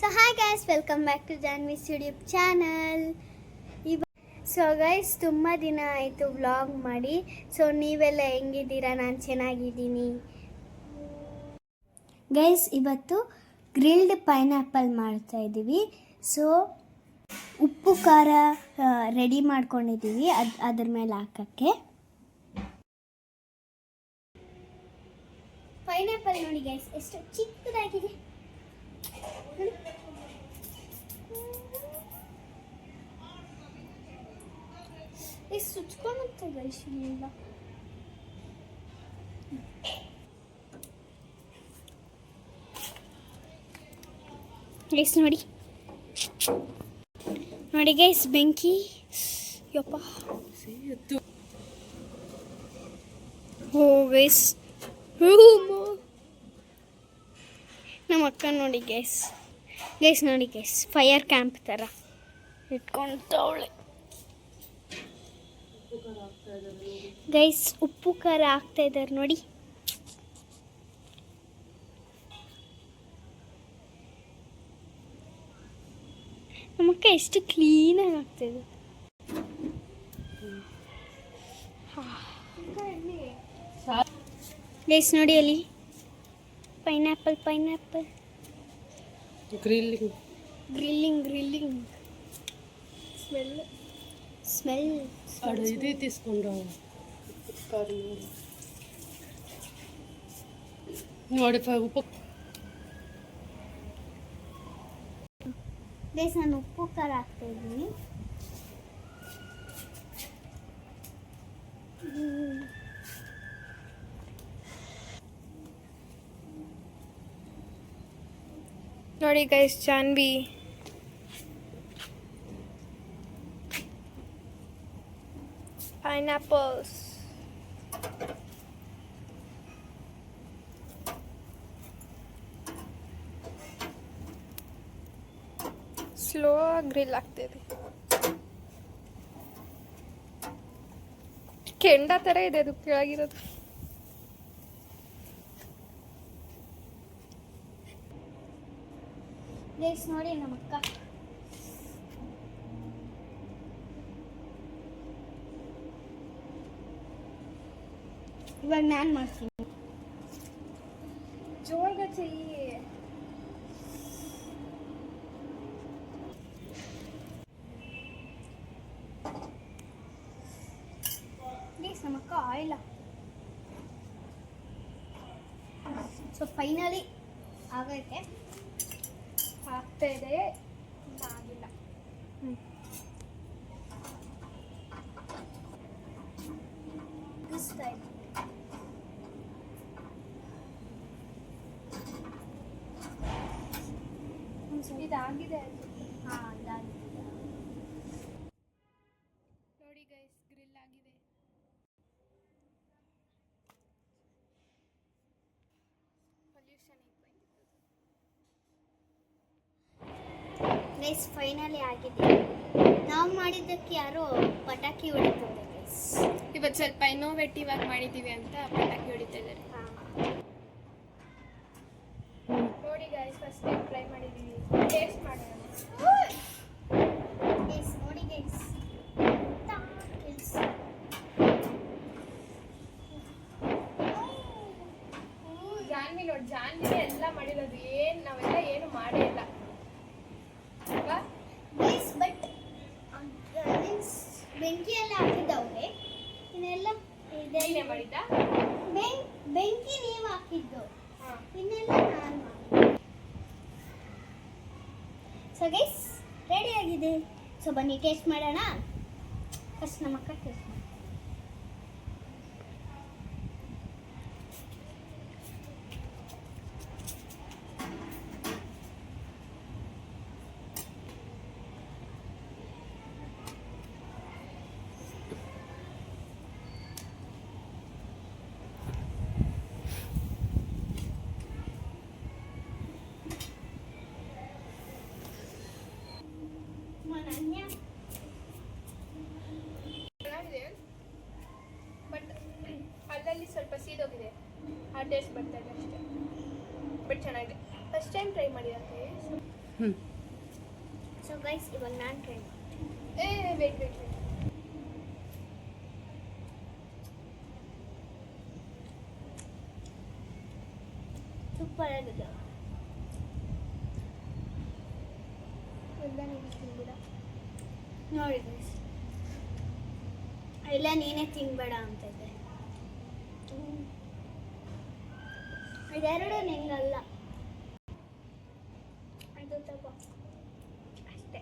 So hi guys, welcome back to Janvi's YouTube channel. So guys, ತುಂಬ ದಿನ ಆಯಿತು vlog ಮಾಡಿ. ಸೊ ನೀವೆಲ್ಲ ಹೆಂಗಿದ್ದೀರಾ? ನಾನು ಚೆನ್ನಾಗಿದ್ದೀನಿ ಗೈಸ್. ಇವತ್ತು ಗ್ರಿಲ್ಡ್ ಪೈನಾಪಲ್ ಮಾಡ್ತಾ ಇದ್ದೀವಿ. ಸೊ ಉಪ್ಪು ಖಾರ ರೆಡಿ ಮಾಡ್ಕೊಂಡಿದ್ದೀವಿ ಅದ್ರ ಮೇಲೆ ಹಾಕೋಕ್ಕೆ. ಪೈನಾಪಲ್ ನೋಡಿ ಗೈಸ್, ಎಷ್ಟು ಚಿಕ್ಕದಾಗಿದೆ. ಸುಚ್ಕೊಂಡುತ್ತೆ ಗೈಸ್ ಇಲ್ಲಿಂದ. ಗೈಸ್ ನೋಡಿ ನೋಡಿ ಗೈಸ್, ಬೆಂಕಿ ಯಪ್ಪ. ಓ ಗೈಸ್, ನಮ್ಮ ಅಕ್ಕ ನೋಡಿ ಗೈಸ್ ನೋಡಿ ಗೈಸ್, ಫೈರ್ ಕ್ಯಾಂಪ್ ಥರ ಇಟ್ಕೊಂತವಳೆ ಗೈಸ್. ಉಪ್ಪು ಖಾರ ಹಾಕ್ತಾ ಇದ್ದಾರೆ ನೋಡಿ. ನಮ್ಮಕ್ಕ ಎಷ್ಟು ಕ್ಲೀನಾಗಿ ಆಗ್ತಾಯಿದೆ ಗೈಸ್. ನೋಡಿ ಅಲ್ಲಿ ಪೈನಾಪಲ್ ಗ್ರಿಲ್ಲಿಂಗ್ ಸ್ಮೆಲ್ ఇది తీసుకుంటా ನೋಡಿ ಉಪ್ಪು. ಗೈಸ್, ನಾನು ಉಪ್ಪು ಖಾರ ಹಾಕ್ತಾ ಇದ್ದೀನಿ. ನೋಡಿ ಗೈಸ್, ಜಾನ್ವಿ pineapples. ಸ್ಲೋ ಗ್ರಿಲ್ ಆಗ್ತಿದೆ. ಕೆಂಡ ಥರ ಇದೆ ಅದು ಕೆಳಗಿರೋದು. ಗೈಸ್ ನೋಡಿ ನಮ್ಮಕ್ಕ ಇವಾಗ ನಾನು ಮಾಡ್ತೀನಿ. ಜೋರ್ಗೆ चाहिए. ಪ್ಲೀಸ್ ನಮ್ಮಕ್ಕ ಆಯಿಲ್. ಸೊ ಫೈನಲಿ ಆಗೈತೆ, ಆಗ್ತಾ ಇದೆ, ಆಗಿಲ್ಲ. ಇದಾಗಿದೆ. ಹಾಂ, ಅದಾಗಿದೆ. ನೋಡಿ ಗೈಸ್, ಗ್ರಿಲ್ ಆಗಿದೆ. ಪೊಲ್ಯೂಷನ್ ಗೈಸ್ ಫೈನಲಿ ಆಗಿದೆ. ನಾವು ಮಾಡಿದ್ದಕ್ಕೆ ಯಾರೋ ಪಟಾಕಿ ಹೊಡಿತಾರೆ ಗೈಸ್. ಇವತ್ತು ಸ್ವಲ್ಪ ಇನ್ನೋವೇಟಿವ್ ಆಗಿ ಮಾಡಿದ್ದೀವಿ ಅಂತ ಪಟಾಕಿ ಹೊಡಿತಾ ಇದ್ದಾರೆ. ನೋಡಿ ಗೈಸ್, ಫಸ್ಟ್ ಟೈಮ್ ಟ್ರೈ ಮಾಡಿದ್ದೀವಿ. ಟೇಸ್ಟ್ ಮಾಡೋಣ. ಗೈಸ್ ನೋಡಿ ಗೈಸ್, ಜಾನ್ವಿ ನೋಡಿ, ಜಾನ್ವಿನೇ ಎಲ್ಲ ಮಾಡಿರೋದು. ನಾವೆಲ್ಲ ಏನು ಮಾಡೇ ಇಲ್ಲ ಅಲ್ವಾ ಗೈಸ್. ಬಟ್ ಬೆಂಕಿ ಎಲ್ಲ ಹಾಕಿದ್ದವ್ರೆ, ಇನ್ನೆಲ್ಲ ಇದನ್ನೇ ಮಾಡಿದ್ದ. ಬೆಂಕಿ ನೀವು ಹಾಕಿದ್ದು, ಇನ್ನೆಲ್ಲ ನಾನು. ಸೊ ಗೈಸ್ ರೆಡಿ ಆಗಿದೆ. ಸೊ ಬನ್ನಿ ಟೇಸ್ಟ್ ಮಾಡೋಣ. ಫಸ್ಟ್ ನಮ್ಮ ಅಕ್ಕ ಟೇಸ್ಟ್ ಮಾಡಿ. ಬಟ್ ಅಲ್ಲಲ್ಲಿ ಸ್ವಲ್ಪ ಸೀದೋಗಿದೆ, ಆ ಟೇಸ್ಟ್ ಬರ್ತಾ ಇದೆ ಅಷ್ಟೇ. ಬಟ್ ಚೆನ್ನಾಗಿದೆ. ಫಸ್ಟ್ ಟೈಮ್ ಟ್ರೈ ಮಾಡಿದಂತೆ. ಹ್ಞೂ ಸೊ ಗೈಸ್ ಇವಾಗ ನಾನು ಟ್ರೈ ವೇಟ್ ಸೂಪರ್ ಆಗಿದೆ ಎಲ್ಲ ನೀನು ತಿನ್ಬಿಡ ನೋಡಿ ಗೈಸ್ ಎಲ್ಲ ನೀನೇ ತಿನ್ಬೇಡ ಅಂತ ಇದೆ ಇದೆರಡು ನಿಂಗಲ್ಲ ಅದು ತಗೋ ಅಷ್ಟೇ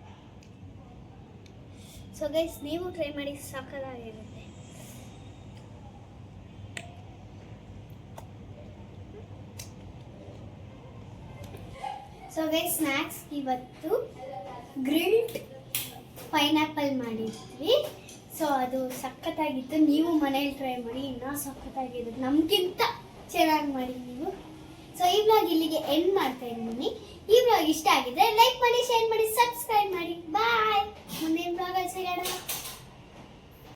ಸೊ ಗೈಸ್ ನೀವು ಟ್ರೈ ಮಾಡಿ ಸಕ್ಕತ್ತಾಗಿರುತ್ತೆ ಸೊ ಗೈಸ್ ಸ್ನ್ಯಾಕ್ಸ್ ಇವತ್ತು ಗ್ರಿಲ್ಡ್ ಪೈನಾಪಲ್ ಮಾಡಿದ್ವಿ ಸೊ ಅದು ಸಖತ್ತಾಗಿತ್ತು ನೀವು ಮನೇಲಿ ಟ್ರೈ ಮಾಡಿ ಇನ್ನೂ ಸಖತ್ತಾಗಿರುತ್ತೆ ನಮಗಿಂತ ಚೆನ್ನಾಗಿ ಮಾಡಿ ನೀವು ಸೊ ಈ ವ್ಲಾಗ್ ಇಲ್ಲಿಗೆ ಎಂಡ್ ಮಾಡ್ತಾ ಇದ್ದೀನಿ ಈ ವ್ಲಾಗ್ ಇಷ್ಟ ಆಗಿದ್ರೆ ಲೈಕ್ ಮಾಡಿ ಶೇರ್ ಮಾಡಿ ಸಬ್ಸ್ಕ್ರೈಬ್ ಮಾಡಿ ಬಾಯ್ ಮುಂದಿನ ವ್ಲಾಗಲ್ಲಿ ಸಿಗೋಣ